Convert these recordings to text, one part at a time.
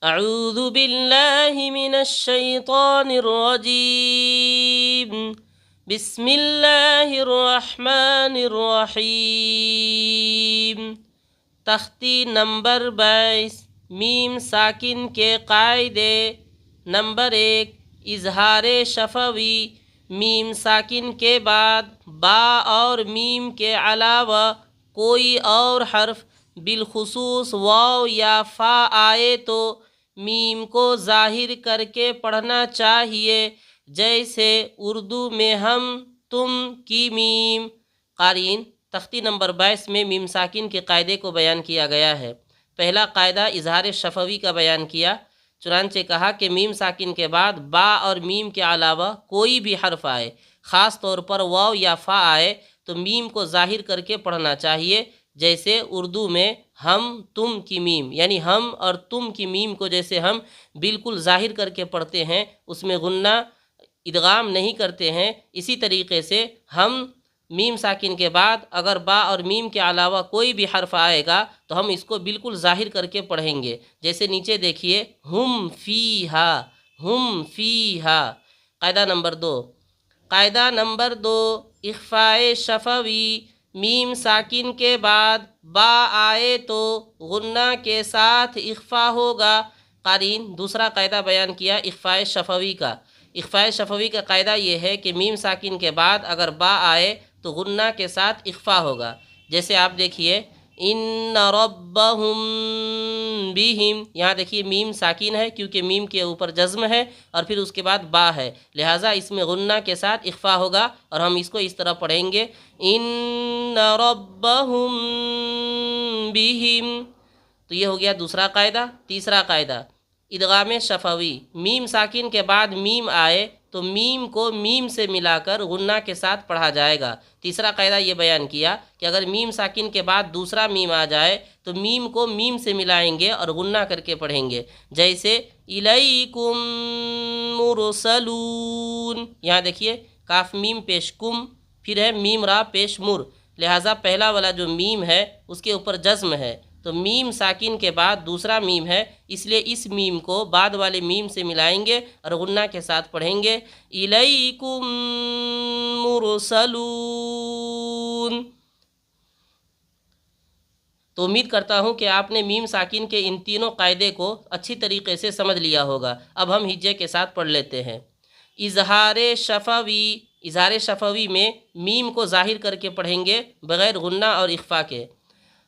اعوذ باللہ من الشیطان الرجیم بسم اللہ الرحمن الرحیم۔ تختی نمبر 22 میم ساکن کے قاعدے۔ نمبر 1، اظہار شفوی۔ میم ساکن کے بعد با اور میم کے علاوہ کوئی اور حرف بالخصوص واو یا فا آئے تو میم کو ظاہر کر کے پڑھنا چاہیے، جیسے اردو میں ہم، تم کی میم۔ قارئین، تختی نمبر 22 میں میم ساکن کے قاعدے کو بیان کیا گیا ہے۔ پہلا قاعدہ اظہار شفوی کا بیان کیا، چنانچہ کہا کہ میم ساکن کے بعد با اور میم کے علاوہ کوئی بھی حرف آئے، خاص طور پر واو یا فا آئے تو میم کو ظاہر کر کے پڑھنا چاہیے، جیسے اردو میں ہم، تم کی میم، یعنی ہم اور تم کی میم کو جیسے ہم بالکل ظاہر کر کے پڑھتے ہیں، اس میں غنہ ادغام نہیں کرتے ہیں، اسی طریقے سے ہم میم ساکن کے بعد اگر با اور میم کے علاوہ کوئی بھی حرف آئے گا تو ہم اس کو بالکل ظاہر کر کے پڑھیں گے، جیسے نیچے دیکھیے ہم فیہا، ہم فیہا۔ قاعدہ نمبر 2۔ قاعدہ نمبر 2، اخفاء شفوی۔ میم ساکن کے بعد با آئے تو غنہ کے ساتھ اخفا ہوگا۔ قارئین، دوسرا قاعدہ بیان کیا اخفاء شفوی کا۔ اخفاء شفوی کا قاعدہ یہ ہے کہ میم ساکن کے بعد اگر با آئے تو غنہ کے ساتھ اخفا ہوگا، جیسے آپ دیکھیے ان ربہم بہم، یہاں دیکھیے میم ساکن ہے کیونکہ میم کے اوپر جزم ہے اور پھر اس کے بعد با ہے، لہٰذا اس میں غنہ کے ساتھ اخفا ہوگا اور ہم اس کو اس طرح پڑھیں گے ان ربہم بہم۔ تو یہ ہو گیا دوسرا قاعدہ۔ تیسرا قاعدہ ادغام شفوی۔ میم ساکن کے بعد میم آئے تو میم کو میم سے ملا کر غنہ کے ساتھ پڑھا جائے گا۔ تیسرا قاعدہ یہ بیان کیا کہ اگر میم ساکن کے بعد دوسرا میم آ جائے تو میم کو میم سے ملائیں گے اور غنہ کر کے پڑھیں گے، جیسے الیکم مرسلون۔ یہاں دیکھیے کاف میم پیش کم، پھر ہے میم را پیش مر، لہٰذا پہلا والا جو میم ہے اس کے اوپر جزم ہے، تو میم ساکن کے بعد دوسرا میم ہے، اس لیے اس میم کو بعد والے میم سے ملائیں گے اور غنہ کے ساتھ پڑھیں گے الیکم مرسلون۔ تو امید کرتا ہوں کہ آپ نے میم ساکن کے ان تینوں قاعدے کو اچھی طریقے سے سمجھ لیا ہوگا۔ اب ہم ہجے کے ساتھ پڑھ لیتے ہیں۔ اظہار شفوی۔ اظہار شفوی میں میم کو ظاہر کر کے پڑھیں گے بغیر غنہ اور اخفا کے۔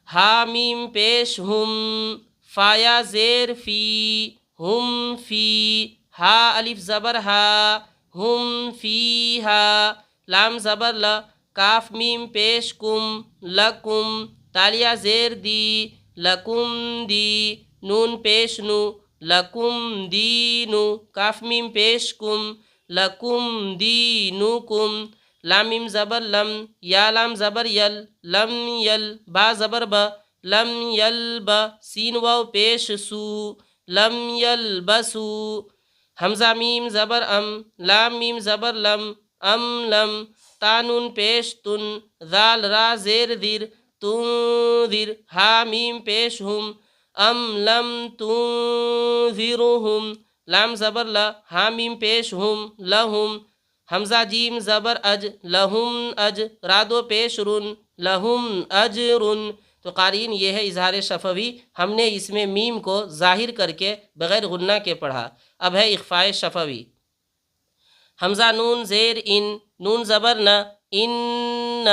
ہا میم پیش ہم، فایا زیر فی، ہم فی، ہا الف زبر ہا، ہم فی ہا، لام زبر ل، کاف میم پیش کم، لکم، تالیہ زیر دی، لکم دی، نون پیش نو، لکم دینو، کاف میم پیش کم، لکم دینکم، لام میم زبر لم، یا لام زبر یل، لم یل، با زبر با، لم یلب، سین واو پیش سو، لم یلبسو، حمزہ میم زبر ام، لام میم زبر لم، ام لم، تانون پیش تن، ذال را زیر دیر، تنذر، ہا میم پیش ہم، ام لم تنذرہم، لام زبر لا، ہا میم پیش ہم، لہم، حمزہ جیم زبر اج، لہم اج، رادو پیش رن، لہم اجرن۔ تو قارئین یہ ہے اظہار شفوی، ہم نے اس میں میم کو ظاہر کر کے بغیر غنہ کے پڑھا۔ اب ہے اخفاء شفوی۔ حمزہ نون زیر ان، نون زبر نہ، ان،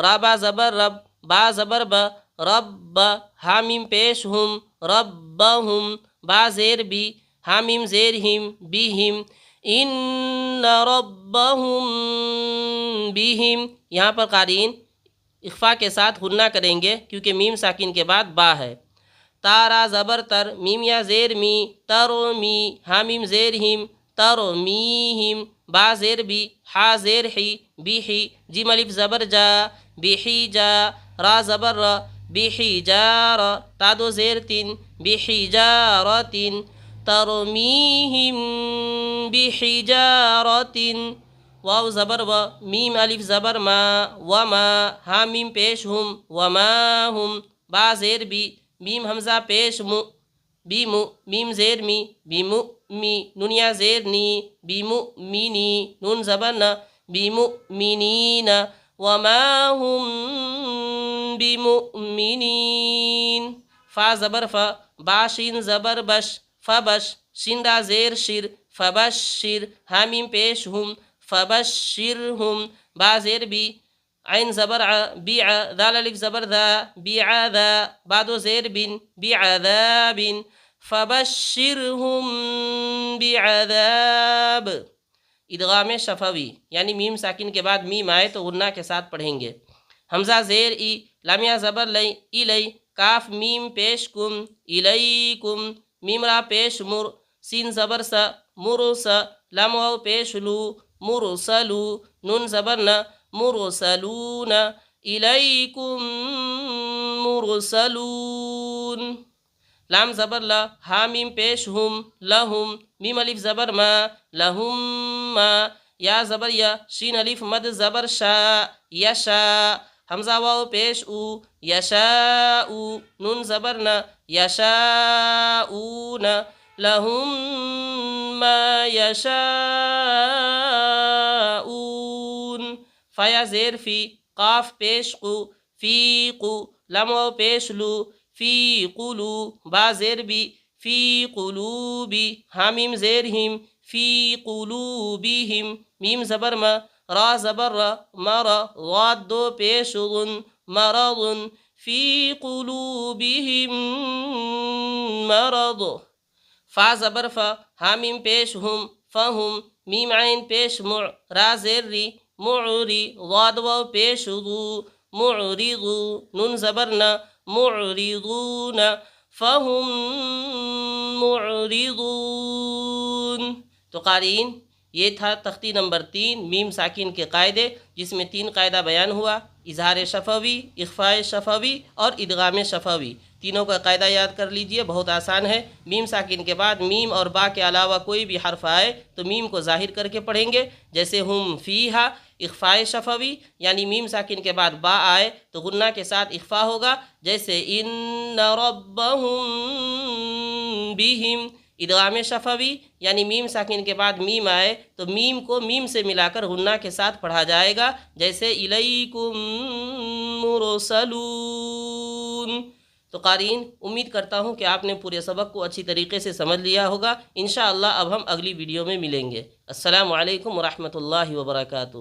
رابا زبر رب، با زبر با، رب، ہا میم پیش ہم، ربہم، با زیر بی، ہا میم زیر ہم، بیہم، ان ربہم بیہم۔ یہاں پر قارئین اخفا کے ساتھ غنہ کریں گے کیونکہ میم ساکن کے بعد با ہے۔ تارا زبر تر، میم یا زیر می، ترمی، ہا میم زیر ہم، ترمیہم، با زیر بی، ہا زیر حی، بیحی، جیم الف زبر جا، بیحی جا، را زبر را، بیحی جار، تادو زیر تن، بیحی جارتن، ترمیہم بحجارتن، واو زبر و، میم الف زبر ما، وما، ہا میم پیش ہم، وما ہم، با زیر بی، میم حمزہ پیش مو، بیمو میم زیر می بیمو می نونیا زیر نی بیمو مینی نون زبر نا بیمو مینین وما هم بمؤمنین فا زبر فا باشین زبر بش فبش شین را زیر شیر فبشر حامیم پیش ہم فبشرهم با زیر بی عین زبر بیع ذال الف زبر ذا بیعذا بعدو زیر بن بعذاب فبشرهم بعذاب ادغام شفوی یعنی میم ساکن کے بعد میم آئے تو غنہ کے ساتھ پڑھیں گے حمزہ زیر ای لامیا زبر لئی الی کاف میم پیش کم الیکم میم را پیش مر سین زبر سا مرس لام واو پیش لو مرسلو نون زبر نا مرسلون الیکم مرسلون لام زبر لا حامیم پیش ہم لہم میم الف زبر ما لہم ما یا زبر یا شین الف مد زبر شا یشا حمزہ واو پیش او یشاء نون زبر نا یشاءون لہم ما یشاءون فیا زیر فی قاف پیش قو فی قو لام واو پیش لو فی قلو با زیر بی فی قلوبی حامیم زیر ہم فی قلوبہم میم زبر ما را زبر را مرا غاد دو پیش غن مرض فی قلوبہم مرض فا زبر فا حامیم پیش ہم فہم میم عین پیش مع را زیر ری معری غاد واو پیش ذو معرضو نون زبرنا معرضون فهم معرضون. تو قارئین یہ تھا تختی نمبر 3 میم ساکن کے قاعدے، جس میں 3 قاعدہ بیان ہوا: اظہار شفوی، اخفاء شفوی اور ادغام شفوی. تینوں کا قاعدہ یاد کر لیجئے، بہت آسان ہے. میم ساکن کے بعد میم اور با کے علاوہ کوئی بھی حرف آئے تو میم کو ظاہر کر کے پڑھیں گے، جیسے ہم فیہا. اخفاء شفوی یعنی میم ساکن کے بعد با آئے تو غنہ کے ساتھ اخفاء ہوگا، جیسے ان ربہم بہم. ادغام شفوی یعنی میم ساکن کے بعد میم آئے تو میم کو میم سے ملا کر غنہ کے ساتھ پڑھا جائے گا، جیسے الیکم مرسلون. تو قارئین امید کرتا ہوں کہ آپ نے پورے سبق کو اچھی طریقے سے سمجھ لیا ہوگا. انشاءاللہ اب ہم اگلی ویڈیو میں ملیں گے. السلام علیکم ورحمۃ اللہ وبرکاتہ.